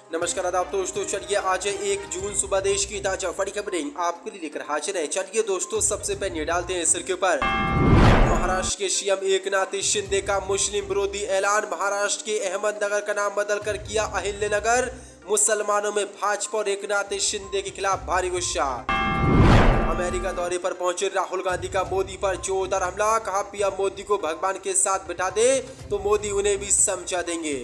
नमस्कार आदाब दोस्तों, चलिए आज है 1 जून सुबह देश की ताजा बड़ी खबरें आपके लिए लेकर हाजिर है। चलिए दोस्तों, सबसे पहले डालते हैं सिर के ऊपर। महाराष्ट्र के सीएम एकनाथ शिंदे का मुस्लिम विरोधी ऐलान। महाराष्ट्र के अहमदनगर का नाम बदलकर किया अहिल्यानगर। मुसलमानों में भाजपा और एकनाथ शिंदे के खिलाफ भारी गुस्सा। अमेरिका दौरे पर पहुंचे राहुल गांधी का मोदी पर जोरदार हमला। कहा पीएम मोदी को भगवान के साथ बिठा दे तो मोदी उन्हें भी समझा देंगे।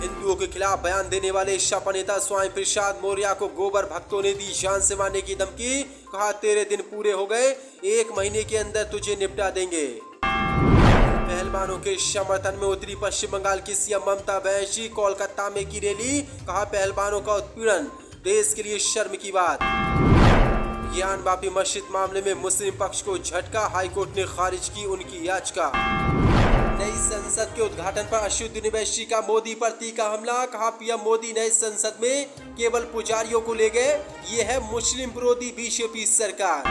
हिंदुओं के खिलाफ बयान देने वाले सपा नेता स्वामी प्रसाद मौर्य को गोबर भक्तों ने दी जान से मारने की धमकी। कहा तेरे दिन पूरे हो गए, 1 महीने के अंदर तुझे निपटा देंगे। पहलवानों के समर्थन में उतरी पश्चिम बंगाल की सीएम ममता बनर्जी। कोलकाता में की रैली। कहा पहलवानों का उत्पीड़न देश के लिए शर्म की बात। ज्ञान वापी मस्जिद मामले में मुस्लिम पक्ष को झटका। हाईकोर्ट ने खारिज की उनकी याचिका। नई संसद के उद्घाटन पर अशोक यूनिवर्सिटी का मोदी पर तीखा हमला। कहा पीएम मोदी नई संसद में केवल पुजारियों को ले गए, ये है मुस्लिम विरोधी बीजेपी सरकार।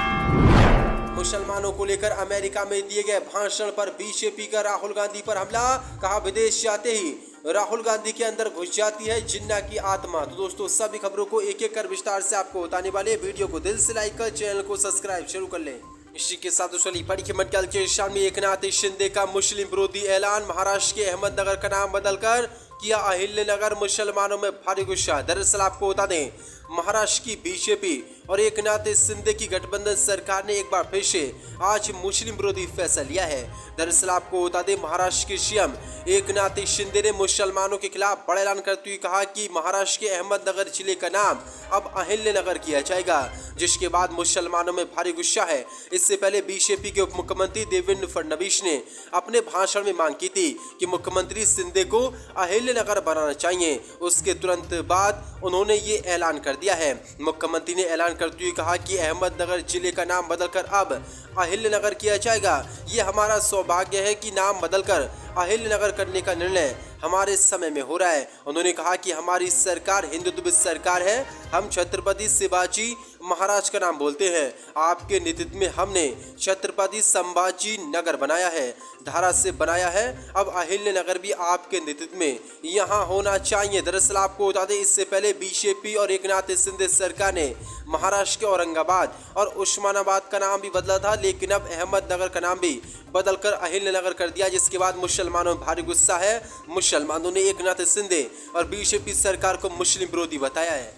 मुसलमानों को लेकर अमेरिका में दिए गए भाषण पर बीजेपी का राहुल गांधी पर हमला। कहा विदेश जाते ही राहुल गांधी के अंदर घुस जाती है जिन्ना की आत्मा। तो दोस्तों, सभी खबरों को एक एक कर विस्तार से आपको बताने वाले वीडियो को दिल से लाइक कर चैनल को सब्सक्राइब शुरू कर लें। इसी के साथ दोस्तों बड़ी खबर के शाम में एकनाथ शिंदे का मुस्लिम विरोधी ऐलान। महाराष्ट्र के अहमदनगर का नाम बदलकर किया अहिल्यानगर। मुसलमानों में भारी गुस्सा। दरअसल आपको बता दें, महाराष्ट्र की बीजेपी और एकनाथ शिंदे की गठबंधन सरकार ने एक बार फिर से आज मुस्लिम विरोधी फैसला लिया है। दरअसल आपको बता दें, महाराष्ट्र के सीएम एकनाथ शिंदे ने मुसलमानों के खिलाफ बड़ा ऐलान करते हुए कहा कि महाराष्ट्र के अहमदनगर जिले का नाम अब अहिल्यानगर किया जाएगा, जिसके बाद मुसलमानों में भारी गुस्सा है। इससे पहले बीजेपी के उप मुख्यमंत्री देवेंद्र फडणवीस ने अपने भाषण में मांग की थी कि मुख्यमंत्री शिंदे को अहिल्यानगर बनाना चाहिए। उसके तुरंत बाद उन्होंने ये ऐलान कर दिया है। मुख्यमंत्री ने ऐलान करते हुए कहा कि अहमदनगर जिले का नाम बदलकर अब अहिल्यानगर किया जाएगा। ये हमारा सौभाग्य है कि नाम बदलकर अहिल्यानगर करने का निर्णय हमारे समय में हो रहा है। उन्होंने कहा कि हमारी सरकार हिंदुत्व सरकार है। हम छत्रपति शिवाजी महाराज का नाम बोलते हैं। आपके नेतृत्व में हमने छत्रपति संभाजी नगर बनाया है, धारा से बनाया है। अब अहिल्यानगर भी आपके नेतृत्व में यहाँ होना चाहिए। दरअसल आपको बता दें, इससे पहले बीजेपी और एकनाथ शिंदे सरकार ने महाराष्ट्र के औरंगाबाद और उस्मानाबाद का नाम भी बदला था, लेकिन अब अहमदनगर का नाम भी बदलकर अहिल्यानगर कर दिया, जिसके बाद मुसलमानों में भारी गुस्सा है। मुसलमानों ने एकनाथ शिंदे और बीजेपी सरकार को मुस्लिम विरोधी बताया है।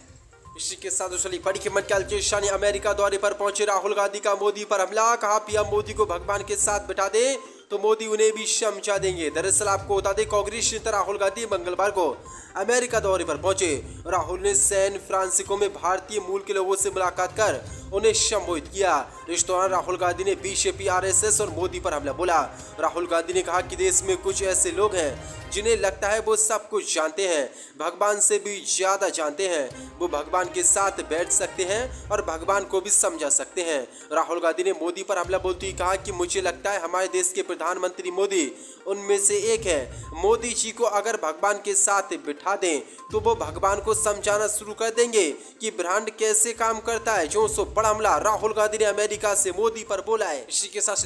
इसी के साथ बड़ी खबर के शानी अमेरिका दौरे पर पहुंचे राहुल गांधी का मोदी पर हमला। कहा पीएम मोदी को भगवान के साथ बिठा दे तो मोदी उन्हें भी समझा देंगे। दरअसल आपको बता दें, कांग्रेस नेता राहुल गांधी मंगलवार को अमेरिका दौरे पर पहुंचे। राहुल ने सैन फ्रांसिस्को में भारतीय मूल के लोगों से मुलाकात कर उन्हें संबोधित किया। इस दौरान राहुल गांधी ने बीजेपी, आरएसएस और मोदी पर हमला बोला। राहुल गांधी ने कहा कि देश में कुछ ऐसे लोग हैं जिन्हें लगता है वो सब कुछ जानते हैं, भगवान से भी ज्यादा जानते हैं। वो भगवान के साथ बैठ सकते हैं और भगवान को भी समझा सकते हैं। राहुल गांधी ने मोदी पर हमला बोलते हुए कहा कि मुझे लगता है हमारे देश के प्रधानमंत्री मोदी उनमें से एक है। मोदी जी को अगर भगवान के साथ बिठा दें तो वो भगवान को समझाना शुरू कर देंगे कि ब्रह्मांड कैसे काम करता है। जो सो बड़ा हमला राहुल गांधी ने अमेरिका से मोदी पर बोला है। इसी के साथ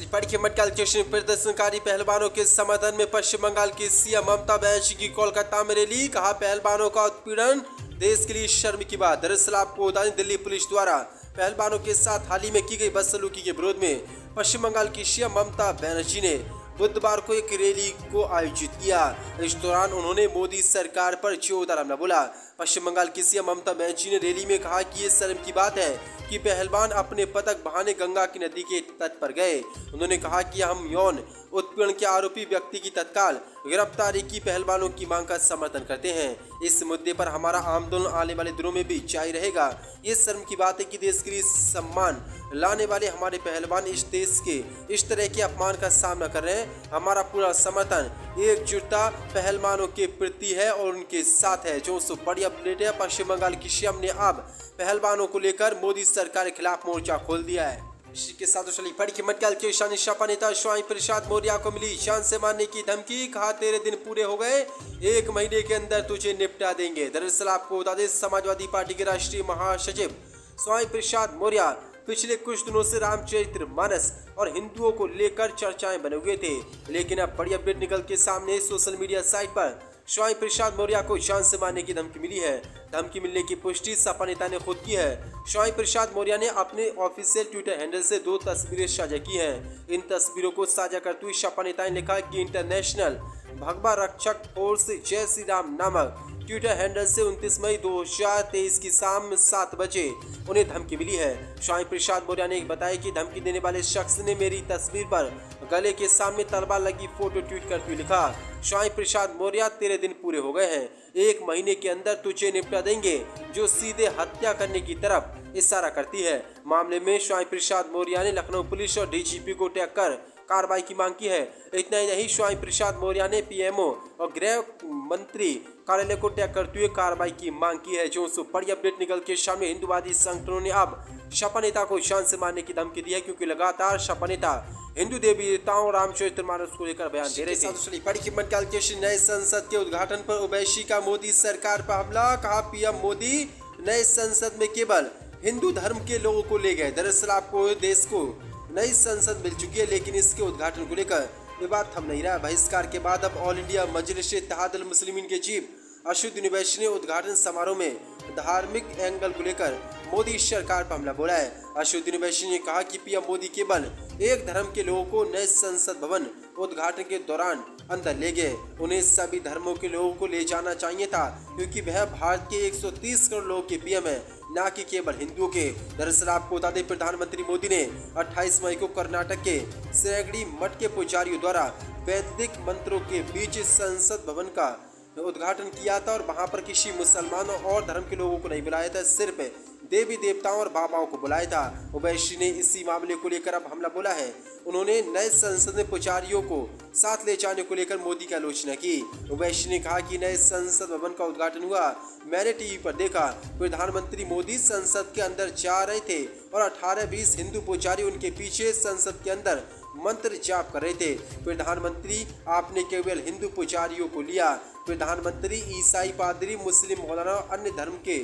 प्रदर्शनकारी पहलवानों के समर्थन में पश्चिम बंगाल की सीएम ममता बनर्जी की कोलकाता में रैली। कहा पहलवानों का उत्पीड़न देश के लिए शर्म की बात। दरअसल आपको बता दें, दिल्ली पुलिस द्वारा पहलवानों के साथ हाल ही में की गई बदसलूकी के विरोध में पश्चिम बंगाल की सीएम ममता बनर्जी ने बुधवार को एक रैली को आयोजित किया। इस दौरान उन्होंने मोदी सरकार पर जोरदार हमला बोला। पश्चिम बंगाल की सीएम ममता बनर्जी ने रैली में कहा कि ये शर्म की बात है कि पहलवान अपने पदक बहाने गंगा की नदी के तट पर गए। उन्होंने कहा कि हम यौन उत्पीड़न के आरोपी व्यक्ति की तत्काल गिरफ्तारी की पहलवानों की मांग का समर्थन करते हैं। इस मुद्दे पर हमारा आंदोलन आने वाले दिनों में भी जारी रहेगा। ये शर्म की बात है कि देश के लिए सम्मान लाने वाले हमारे पहलवान इस देश के इस तरह के अपमान का सामना कर रहे हैं। हमारा पूरा समर्थन एकजुटता पहलवानों के प्रति है और उनके साथ है। जो बड़ी अपडेट है, पश्चिम बंगाल की सीएम ने अब पहलवानों को लेकर मोदी सरकार के खिलाफ मोर्चा खोल दिया है। इसी के साथ बड़ी खबर के शानी सपा नेता स्वामी प्रसाद मौर्य को मिली जान से मारने की धमकी। कहा तेरे दिन पूरे हो गए, 1 महीने के अंदर तुझे निपटा देंगे। दरअसल आपको बता दें, समाजवादी पार्टी के राष्ट्रीय महासचिव स्वामी प्रसाद मौर्य पिछले कुछ दिनों से रामचरितमानस और हिंदुओं को लेकर चर्चाएं बने हुए थे, लेकिन अब बड़ी अपडेट निकल के सामने सोशल मीडिया साइट पर स्वामी प्रसाद मौर्य को जान से मारने की धमकी मिली है। धमकी मिलने की पुष्टि सपा नेता ने खुद की है। स्वामी प्रसाद मौर्य ने अपने ऑफिशियल ट्विटर हैंडल से 2 तस्वीरें साझा की हैं। इन तस्वीरों को साझा करते हुए सपा नेता ने लिखा कि इंटरनेशनल भगवा रक्षक फोर्स जय श्री राम नामक ट्विटर हैंडल से 29 मई 2023 की शाम 7 बजे उन्हें धमकी मिली है। स्वामी प्रसाद मौर्य ने बताया कि धमकी देने वाले शख्स ने मेरी तस्वीर पर गले के सामने तलवार लगी फोटो ट्वीट करते हुए लिखा, स्वामी प्रसाद मौर्य तेरे दिन पूरे हो गए हैं, 1 महीने के अंदर तुझे निपटा देंगे, जो सीधे हत्या करने की तरफ इशारा करती है। मामले में स्वामी प्रसाद मौर्य ने लखनऊ पुलिस और डीजीपी को टैग कर कार्रवाई की मांग की है। इतना ही नहीं, स्वामी प्रसाद मौर्य ने पीएमओ और गृह मंत्री कार्यालय को टैग करते हुए कार्रवाई की मांग की है। जो बड़ी अपडेट निकल के सामने हिंदूवादी संगठनों ने अब सपा नेता को जान से मारने की धमकी दी है, क्योंकि लगातार सपा नेता हिंदू देवी देवताओं रामचरितमानस को लेकर बयान दे रहे थे। बड़ी कीमत कैलकुलेशन नए संसद के उद्घाटन पर ओवैसी का मोदी सरकार पर हमला, कहा पीएम मोदी नए संसद में केवल हिंदू धर्म के लोगों को ले गए। दरअसल आपको देश को नई संसद मिल चुकी है, लेकिन इसके उद्घाटन को लेकर विवाद थम नहीं रहा। बहिष्कार के बाद अब ऑल इंडिया मजलिस इत्तेहादुल मुस्लिमीन के चीफ अशुद्दीन ओवैसी ने उद्घाटन समारोह में धार्मिक एंगल को लेकर मोदी सरकार पर हमला बोला है। अशुद्दीन ओवैसी ने कहा कि पीएम मोदी केवल एक धर्म के लोगों को नए संसद भवन उद्घाटन के दौरान अंदर ले गए। उन्हें सभी धर्मों के लोगों को ले जाना चाहिए था, क्योंकि वह भारत के 130 करोड़ लोगों के पीएम है, न कि केवल हिंदुओं के। दरअसल आपको बता दें, प्रधानमंत्री मोदी ने 28 मई को कर्नाटक के श्रीरंगपट्टनम मठ के पुजारियों द्वारा वैदिक मंत्रों के बीच संसद भवन का उद्घाटन किया था, और वहां पर किसी मुसलमानों और धर्म के लोगों को नहीं बुलाया था, सिर्फ देवी देवताओं और बाबाओं को बुलाया था। ओवैसी ने इसी मामले को लेकर अब हमला बोला है। उन्होंने नए संसद में पुजारियों को साथ ले जाने को लेकर मोदी की आलोचना की। ओवैसी ने कहा कि नए संसद भवन का उद्घाटन हुआ, मैंने टीवी पर देखा, प्रधानमंत्री मोदी संसद के अंदर जा रहे थे और 18-20 हिंदू पुजारी उनके पीछे संसद के अंदर मंत्र जाप कर रहे थे। प्रधानमंत्री आपने केवल हिंदू पुजारियों को लिया, प्रधानमंत्री ईसाई पादरी, मुस्लिम मौलाना और अन्य धर्म के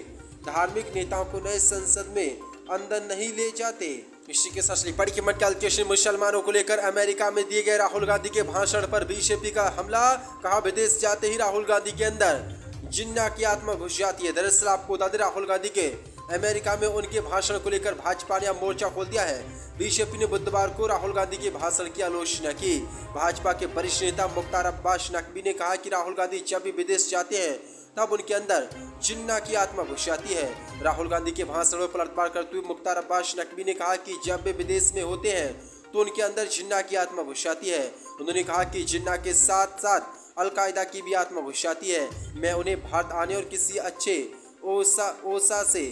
धार्मिक नेताओं को नए संसद में अंदर नहीं ले जाते। इसी के साथ बड़ी कीमत कैलकुलेशन मुसलमानों को लेकर अमेरिका में दिए गए राहुल गांधी के भाषण पर बीजेपी का हमला, कहा विदेश जाते ही राहुल गांधी के अंदर जिन्ना की आत्मा घुस जाती है। दरअसल आपको बता दें, राहुल गांधी के अमेरिका में उनके भाषण को लेकर भाजपा ने मोर्चा खोल दिया है। बीजेपी ने बुधवार को राहुल गांधी के भाषण की आलोचना की। भाजपा के वरिष्ठ नेता मुख्तार अब्बास नकवी ने कहा कि राहुल गांधी जब भी विदेश जाते हैं तब उनके अंदर जिन्ना की आत्मा घुस जाती है। राहुल गांधी के भाषण में पलटवार करते हुए मुख्तार अब्बास नकवी ने कहा कि जब वे विदेश में होते हैं तो उनके अंदर जिन्ना की आत्मा घुस जाती है। उन्होंने कहा कि जिन्ना के साथ साथ अलकायदा की भी आत्मा घुस जाती है। मैं उन्हें भारत आने और किसी अच्छे ओसा से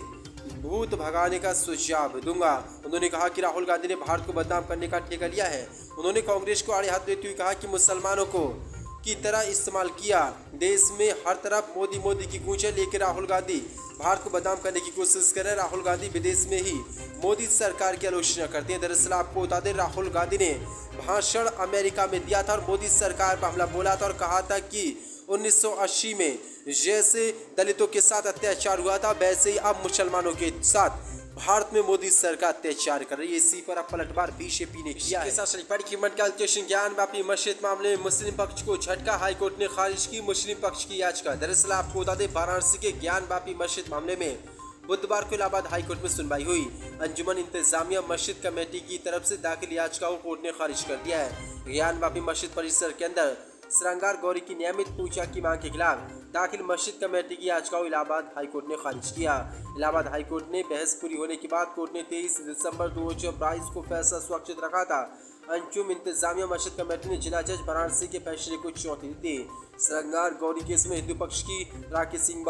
भूत भगाने का सुझाव दूंगा। उन्होंने कहा कि राहुल गांधी ने भारत को बदनाम करने का ठेका लिया है। उन्होंने कांग्रेस को आड़े हाथ देते हुए कहा कि मुसलमानों को की तरह इस्तेमाल किया। देश में हर तरफ मोदी मोदी की गूंज है, लेकिन राहुल गांधी भारत को बदनाम करने की कोशिश कर रहे हैं। राहुल गांधी विदेश में ही मोदी सरकार की आलोचना करते हैं। दरअसल आपको बता दें, राहुल गांधी ने भाषण अमेरिका में दिया था और मोदी सरकार पर हमला बोला था और कहा था कि 1980 में जैसे दलितों के साथ अत्याचार हुआ था, वैसे ही अब मुसलमानों के साथ भारत में मोदी सरकार अत्याचार कर रही है। इसी पर अब पलटवार बीजेपी ने किया है। बड़ी कीमत कैलकुलेशन ज्ञान व्यापी मस्जिद मामले में मुस्लिम पक्ष को झटका, हाईकोर्ट ने खारिज की मुस्लिम पक्ष की याचिका। दरअसल आपको बता दें, वाराणसी के ज्ञान व्यापी मस्जिद मामले में बुधवार को इलाहाबाद हाईकोर्ट में सुनवाई हुई। अंजुमन इंतजामिया मस्जिद कमेटी की तरफ से दाखिल याचिका को कोर्ट ने खारिज कर दिया है। ज्ञान व्यापी मस्जिद परिसर के अंदर श्रृंगार गौरी की नियमित पूजा की मांग के खिलाफ दाखिल मस्जिद कमेटी की याचिका को इलाहाबाद हाईकोर्ट ने खारिज किया। इलाहाबाद हाईकोर्ट ने बहस पूरी होने के बाद कोर्ट ने 23 दिसंबर 2022 को फैसला सुरक्षित रखा था। अंजुम इंतजामिया मस्जिद कमेटी ने जिला जज वाराणसी के फैसले को चुनौती दी थी। श्रृंगार गौरी केस में हिंदू पक्ष की राकेश सिंह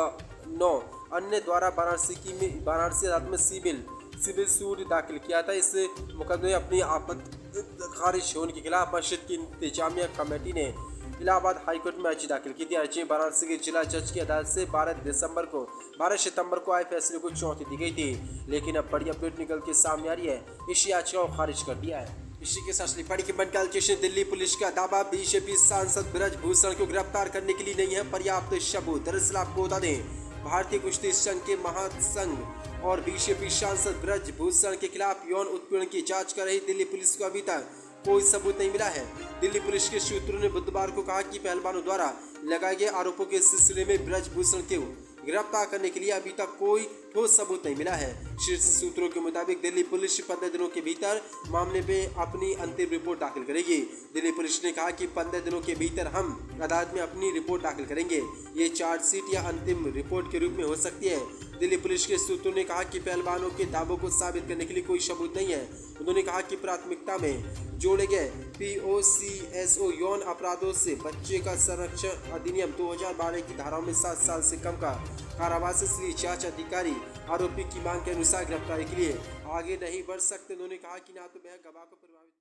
9 अन्य द्वारा वाराणसी अदालत में सिविल सूट दाखिल किया था। इस मुकदमे अपनी आपत्ति खारिज होने के खिलाफ मस्जिद की इंतजामिया कमेटी ने इलाहाबाद हाईकोर्ट में अर्जी दाखिल की थी। अर्जी वाराणसी के जिला जज की अदालत से 12 सितंबर को आए फैसले को चुनौती दी गई थी, लेकिन अब बड़ी अपडेट निकल के सामने आ रही है। इस याचिका को खारिज कर दिया है। इसी के साथ बड़ी कीमत कैलकुलेशन दिल्ली पुलिस का दावा, बीजेपी सांसद ब्रजभूषण को गिरफ्तार करने के लिए नहीं है पर्याप्त सबूत। दरअसल आपको बता दें, भारतीय कुश्ती संघ के महासंघ और बीजेपी सांसद ब्रजभूषण के खिलाफ यौन उत्पीड़न की जांच कर रही दिल्ली पुलिस को अभी तक कोई सबूत नहीं मिला है। दिल्ली पुलिस के सूत्रों ने बुधवार को कहा कि पहलवानों द्वारा लगाए गए आरोपों के सिलसिले में ब्रजभूषण को गिरफ्तार करने के लिए अभी तक कोई ठोस सबूत नहीं मिला है। शीर्ष सूत्रों के मुताबिक दिल्ली पुलिस 15 दिनों के भीतर मामले में अपनी अंतिम रिपोर्ट दाखिल करेगी। दिल्ली पुलिस ने कहा कि 15 दिनों के भीतर हम अदालत में अपनी रिपोर्ट दाखिल करेंगे। ये चार्जशीट या अंतिम रिपोर्ट के रूप में हो सकती है। दिल्ली पुलिस के सूत्रों ने कहा कि पहलवानों के दावों को साबित करने के लिए कोई सबूत नहीं है। उन्होंने कहा कि प्राथमिकता में जोड़े गए POCSO यौन अपराधों से बच्चे का संरक्षण अधिनियम 2012 की धाराओं में 7 साल से कम का कारावास, इसलिए जांच अधिकारी आरोपी की मांग के अनुसार गिरफ्तारी के लिए आगे नहीं बढ़ सकते। उन्होंने कहा कि ना तो वह गवाह को प्रभावित